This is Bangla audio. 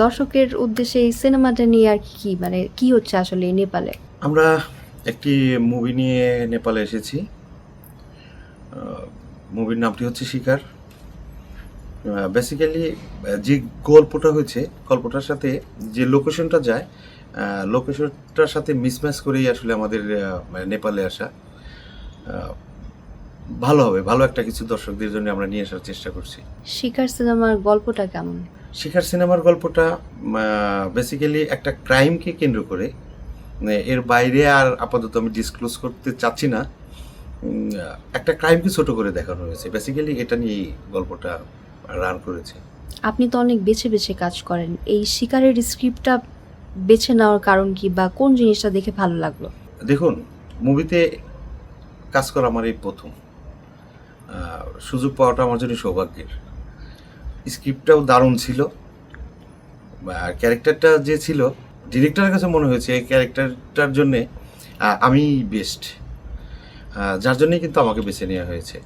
দর্শকের উদ্দেশ্যে এই সিনেমাটা নিয়ে আর কি মানে কি হচ্ছে আসলে এই নেপালে? আমরা একটি মুভি নিয়ে নেপালে এসেছি। মুভির নামটি হচ্ছে শিকার। বেসিক্যালি যে গল্পটা হয়েছে, গল্পটার সাথে যে লোকেশনটা যায়, লোকেশনটার সাথে মিসম্যাচ করেই আসলে আমাদের নেপালে আসা। ভালো হবে, ভালো একটা কিছু দর্শকদের জন্য আমরা নিয়ে আসার চেষ্টা করছি। শিকার সিনেমার গল্পটা কেমন? শিকার সিনেমার গল্পটা বেসিক্যালি একটা ক্রাইমকে কেন্দ্র করে, এর বাইরে আর আপাতত আমি ডিসক্লোজ করতে চাচ্ছি না। একটা ক্রাইমকে ছোট করে দেখানো হয়েছে, বেসিক্যালি এটা নিয়েই গল্পটা রান করেছে। আপনি তো অনেক বেছে বেছে কাজ করেন, এই শিকারের স্ক্রিপ্টটা বেছে নেওয়ার কারণ কি বা কোন জিনিসটা দেখে ভালো লাগলো? দেখুন, মুভিতে কাজ করা আমার এই প্রথম, সুযোগ পাওয়াটা আমার জন্য সৌভাগ্যের। স্ক্রিপ্টটাও দারুণ ছিল, আর ক্যারেক্টারটা যে ছিল, ডিরেক্টরের কাছে মনে হয়েছে এই ক্যারেক্টারটার জন্যে আমি বেস্ট, যার জন্যই কিন্তু আমাকে বেছে নেওয়া হয়েছে।